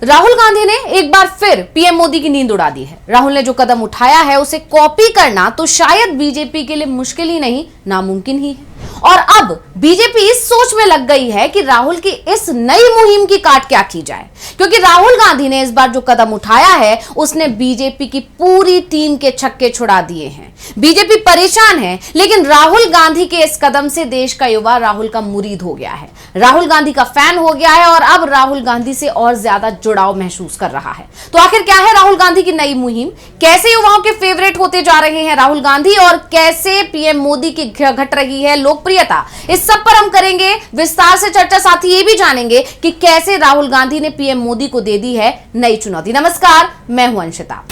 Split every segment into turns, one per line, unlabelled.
राहुल गांधी ने एक बार फिर पीएम मोदी की नींद उड़ा दी है। राहुल ने जो कदम उठाया है उसे कॉपी करना तो शायद बीजेपी के लिए मुश्किल ही नहीं, नामुमकिन ही है। और अब बीजेपी इस सोच में लग गई है कि राहुल की इस नई मुहिम की काट क्या की जाए, क्योंकि राहुल गांधी ने इस बार जो कदम उठाया है उसने बीजेपी की पूरी टीम के छक्के छुड़ा दिए हैं। बीजेपी परेशान है, लेकिन राहुल गांधी के इस कदम से देश का युवा राहुल का मुरीद हो गया है, राहुल गांधी का फैन हो गया है और अब राहुल गांधी से और ज्यादा जुड़ाव महसूस कर रहा है। तो आखिर क्या है राहुल गांधी की नई मुहिम, कैसे युवाओं के फेवरेट होते जा रहे हैं राहुल गांधी और कैसे पीएम मोदी की घट रही है लोकप्रियता, इस सब पर हम करेंगे विस्तार से चर्चा। साथ ही ये भी जानेंगे कि कैसे राहुल गांधी ने पीएम मोदी को दे दी है नई चुनौती। नमस्कार, मैं हूं अंशिता।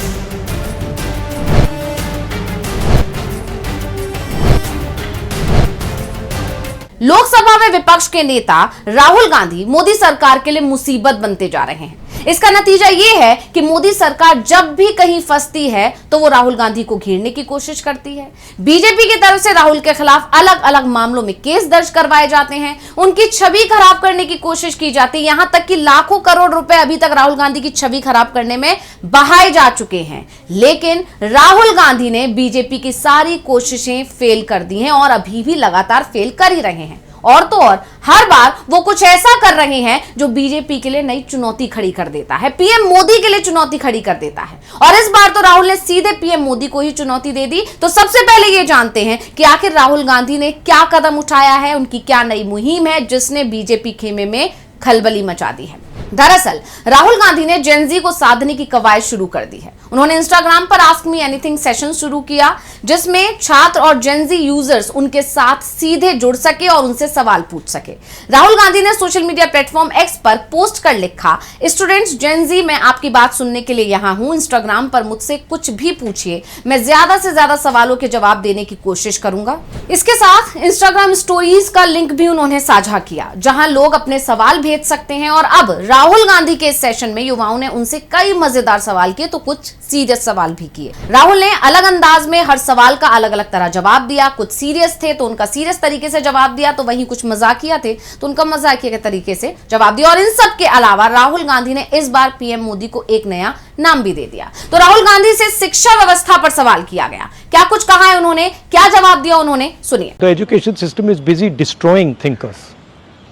लोकसभा में विपक्ष के नेता राहुल गांधी मोदी सरकार के लिए मुसीबत बनते जा रहे हैं। इसका नतीजा यह है कि मोदी सरकार जब भी कहीं फंसती है तो वो राहुल गांधी को घेरने की कोशिश करती है। बीजेपी की तरफ से राहुल के खिलाफ अलग अलग मामलों में केस दर्ज करवाए जाते हैं, उनकी छवि खराब करने की कोशिश की जाती है, यहां तक कि लाखों करोड़ रुपए अभी तक राहुल गांधी की छवि खराब करने में बहाए जा चुके हैं। लेकिन राहुल गांधी ने बीजेपी की सारी कोशिशें फेल कर दी हैं और अभी भी लगातार फेल कर ही रहे हैं। और तो और हर बार वो कुछ ऐसा कर रहे हैं जो बीजेपी के लिए नई चुनौती खड़ी कर देता है, पीएम मोदी के लिए चुनौती खड़ी कर देता है। और इस बार तो राहुल ने सीधे पीएम मोदी को ही चुनौती दे दी। तो सबसे पहले ये जानते हैं कि आखिर राहुल गांधी ने क्या कदम उठाया है, उनकी क्या नई मुहिम है जिसने बीजेपी खेमे में खलबली मचा दी है। दरअसल राहुल गांधी ने जेनजी को साधने की कवायद शुरू कर दी है। उन्होंने इंस्टाग्राम पर आस्क मी एनीथिंग सेशन शुरू किया, जिसमें छात्र और जेनजी यूजर्स उनके साथ सीधे जुड़ सके और उनसे सवाल पूछ सके। राहुल गांधी ने सोशल मीडिया प्लेटफॉर्म एक्स पर पोस्ट कर लिखा, स्टूडेंट्स जेनजी, मैं आपकी बात सुनने के लिए यहाँ हूँ। इंस्टाग्राम पर मुझसे कुछ भी पूछिए, मैं ज्यादा से ज्यादा सवालों के जवाब देने की कोशिश करूंगा। इसके साथ इंस्टाग्राम स्टोरीज का लिंक भी उन्होंने साझा किया, जहां लोग अपने सवाल भेज सकते हैं। और अब राहुल गांधी के इस सेशन में युवाओं ने उनसे कई मजेदार सवाल किए तो कुछ सीरियस सवाल भी किए। राहुल ने अलग अंदाज में हर सवाल का अलग अलग तरह जवाब दिया। कुछ सीरियस थे तो उनका सीरियस तरीके से जवाब दिया, तो वहीं कुछ मजाकिया थे तो उनका मजाकिया के तरीके से जवाब दिया। और इन सब के अलावा राहुल गांधी ने इस बार पीएम मोदी को एक नया नाम भी दे दिया। तो राहुल गांधी से शिक्षा व्यवस्था पर सवाल किया गया, क्या कुछ कहा है उन्होंने, क्या जवाब दिया उन्होंने, सुनिए।
The education system is busy destroying thinkers.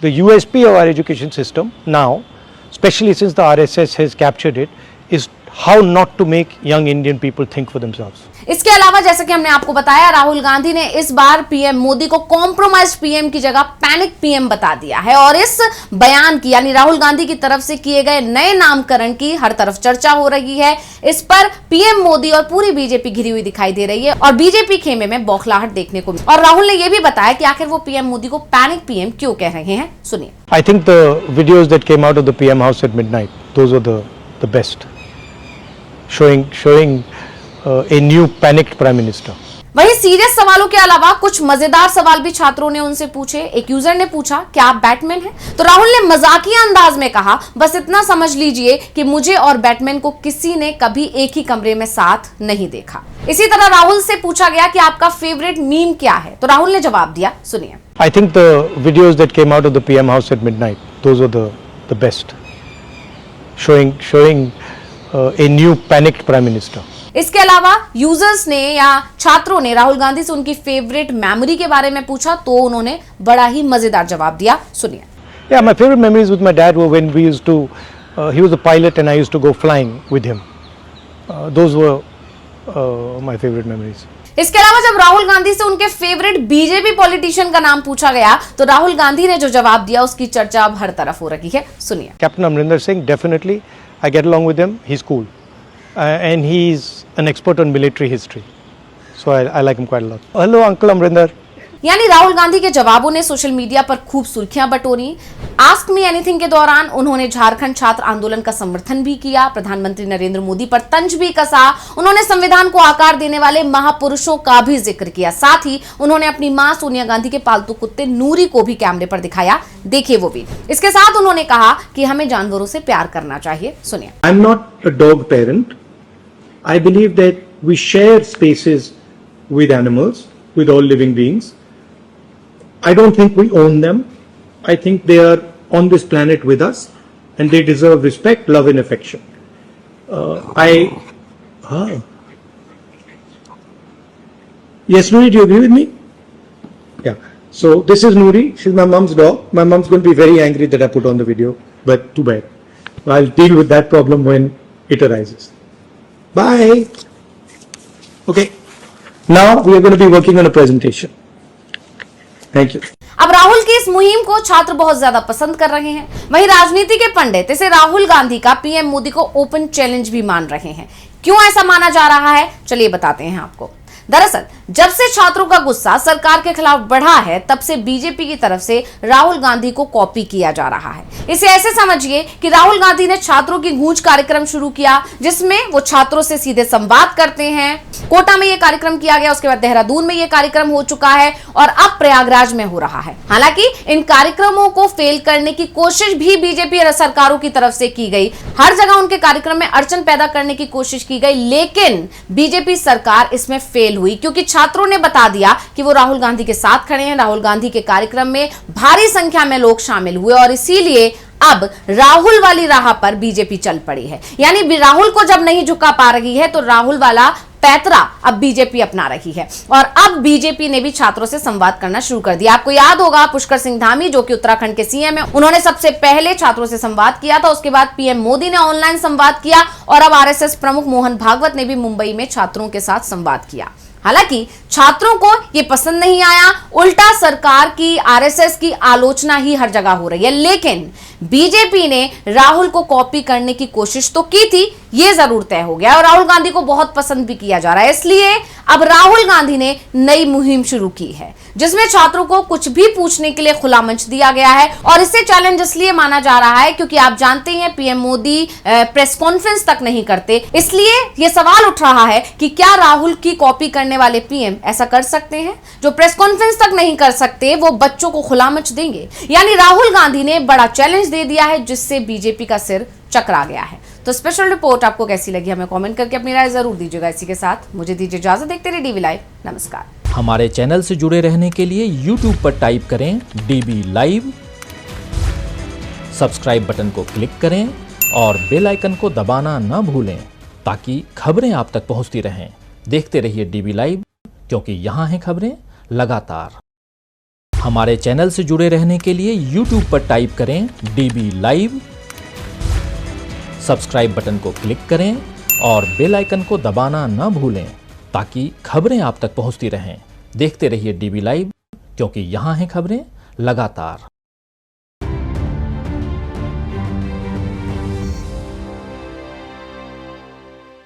The USP of our education system now, especially since the RSS has captured it, is how not to make young Indian people think for themselves.
इसके अलावा जैसा कि हमने आपको बताया, राहुल गांधी ने इस बार PM Modi को कॉम्प्रोमाइज पीएम की जगह पैनिक पीएम बता दिया है। और इस बयान की यानी राहुल गांधी की तरफ से किए गए नए नामकरण की हर तरफ चर्चा हो रही है। इस पर पीएम मोदी और पूरी बीजेपी घिरी हुई दिखाई दे रही है और बीजेपी खेमे में बौखलाहट देखने को मिली। और राहुल ने यह भी बताया कि आखिर वो पीएम मोदी को पैनिक पीएम क्यों कह रहे हैं, सुनिए।
I think the videos that came out of the PM house at midnight, those were the best, showing a new panicked prime minister.
वहीं सीरियस सवालों के अलावा कुछ मजेदार सवाल भी छात्रों ने उनसे पूछे। एक यूजर ने पूछा, क्या आप बैटमैन हैं? तो राहुल ने मजाकिया अंदाज में कहा, बस इतना समझ लीजिए कि मुझे और बैटमैन को किसी ने कभी एक ही कमरे में साथ नहीं देखा। इसी तरह राहुल से पूछा गया कि आपका फेवरेट मीम क्या है, तो राहुल ने जवाब दिया, सुनिए।
I think the videos that came out of the PM house at midnight, those were the best, showing a new panicked prime minister.
इसके अलावा यूजर्स ने या छात्रों ने राहुल गांधी से उनकी फेवरेट मेमोरी के बारे में पूछा तो उन्होंने बड़ा ही मजेदार जवाब दिया, सुनिए।
Yeah, my favorite memories with my dad were when we used to, he was a pilot and I used to go flying with him. Those were my favorite memories.
इसके अलावा जब राहुल गांधी से उनके फेवरेट बीजेपी पॉलिटिशियन का नाम पूछा गया तो राहुल गांधी ने जो जवाब दिया उसकी चर्चा अब हर तरफ हो रही है, सुनिए।
Captain Amrinder Singh, definitely, I get along with him. He's cool, and he's an expert on military history, so I like him quite a lot. Hello, Uncle Amrinder.
यानी राहुल गांधी के जवाबों ने सोशल मीडिया पर खूब सुर्खियां बटोरी। आस्क मी एनीथिंग के दौरान उन्होंने झारखंड छात्र आंदोलन का समर्थन भी किया, प्रधानमंत्री नरेंद्र मोदी पर तंज भी कसा, उन्होंने संविधान को आकार देने वाले महापुरुषों का भी जिक्र किया। साथ ही उन्होंने अपनी मां सोनिया गांधी के पालतू कुत्ते नूरी को भी कैमरे पर दिखाया, देखिए वो भी। इसके साथ उन्होंने कहा कि हमें जानवरों से प्यार करना चाहिए, सुनिए।
I am not a dog parent. I believe that we share spaces with animals, with all living beings. I don't think we own them. I think they are on this planet with us and they deserve respect, love, and affection. Yes, Noori, do you agree with me? Yeah. So this is Noori. She's my mom's dog. My mom's going to be very angry that I put on the video, but too bad. I'll deal with that problem when it arises. Bye. Okay. Now we are going to be working on a presentation. Thank you.
अब राहुल की इस मुहिम को छात्र बहुत ज्यादा पसंद कर रहे हैं। वहीं राजनीति के पंडित इसे राहुल गांधी का पीएम मोदी को ओपन चैलेंज भी मान रहे हैं। क्यों ऐसा माना जा रहा है, चलिए बताते हैं आपको। दरअसल जब से छात्रों का गुस्सा सरकार के खिलाफ बढ़ा है, तब से बीजेपी की तरफ से राहुल गांधी को कॉपी किया जा रहा है। इसे ऐसे समझिए कि राहुल गांधी ने छात्रों की गूंज कार्यक्रम शुरू किया, जिसमें वो छात्रों से सीधे संवाद करते हैं। कोटा में ये कार्यक्रम किया गया, उसके बाद देहरादून में ये कार्यक्रम हो चुका है और अब प्रयागराज में हो रहा है। हालांकि इन कार्यक्रमों को फेल करने की कोशिश भी बीजेपी सरकारों की तरफ से की गई। हर जगह उनके कार्यक्रम में अड़चन पैदा करने की कोशिश की गई, लेकिन बीजेपी सरकार इसमें फेल हुई, क्योंकि छात्रों ने बता दिया कि वो राहुल गांधी के साथ खड़े हैं। राहुल गांधी के कार्यक्रम में भारी संख्या में लोग शामिल हुए और इसीलिए अब राहुल वाली राह पर बीजेपी चल पड़ी है। यानी राहुल को जब नहीं झुका पा रही है, तो राहुल वाला पैतरा अब बीजेपी अपना रही है और अब बीजेपी ने भी छात्रों से संवाद करना शुरू कर दिया। आपको याद होगा पुष्कर सिंह धामी, जो कि उत्तराखंड के सीएम है, उन्होंने सबसे पहले छात्रों से संवाद किया था। उसके बाद पीएम मोदी ने ऑनलाइन संवाद किया और अब आरएसएस प्रमुख मोहन भागवत ने भी मुंबई में छात्रों के साथ संवाद किया। हालांकि छात्रों को यह पसंद नहीं आया, उल्टा सरकार की, आरएसएस की आलोचना ही हर जगह हो रही है। लेकिन बीजेपी ने राहुल को कॉपी करने की कोशिश तो की थी, यह जरूर तय हो गया और राहुल गांधी को बहुत पसंद भी किया जा रहा है। इसलिए अब राहुल गांधी ने नई मुहिम शुरू की है, जिसमें छात्रों को कुछ भी पूछने के लिए खुला मंच दिया गया है। और इसे चैलेंज इसलिए माना जा रहा है क्योंकि आप जानते हैं पीएम मोदी प्रेस कॉन्फ्रेंस तक नहीं करते। इसलिए यह सवाल उठ रहा है कि क्या राहुल की कॉपी करने वाले पीएम ऐसा कर सकते हैं? जो प्रेस कॉन्फ्रेंस तक नहीं कर सकते, वो बच्चों को खुला मंच देंगे। यानी राहुल गांधी ने बड़ा चैलेंज दे दिया है, जिससे बीजेपी का सिर चकरा गया है। तो स्पेशल रिपोर्ट आपको कैसी लगी, हमें कमेंट करके अपनी राय जरूर दीजिएगा। इसी के साथ मुझे दीजिए इजाजत। देखते रहिए डीवी लाइव। नमस्कार।
हमारे चैनल से जुड़े रहने के लिए YouTube पर टाइप करें DB लाइव, सब्सक्राइब बटन को क्लिक करें और बेल आइकन को दबाना न भूलें, ताकि खबरें आप तक पहुंचती रहें। देखते रहिए DB लाइव, क्योंकि यहाँ हैं खबरें लगातार। हमारे चैनल से जुड़े रहने के लिए YouTube पर टाइप करें DB लाइव, सब्सक्राइब बटन को क्लिक करें और बेल आइकन को दबाना न भूलें, ताकि खबरें आप तक पहुंचती रहें। देखते रहिए DB लाइव, क्योंकि यहाँ हैं खबरें लगातार।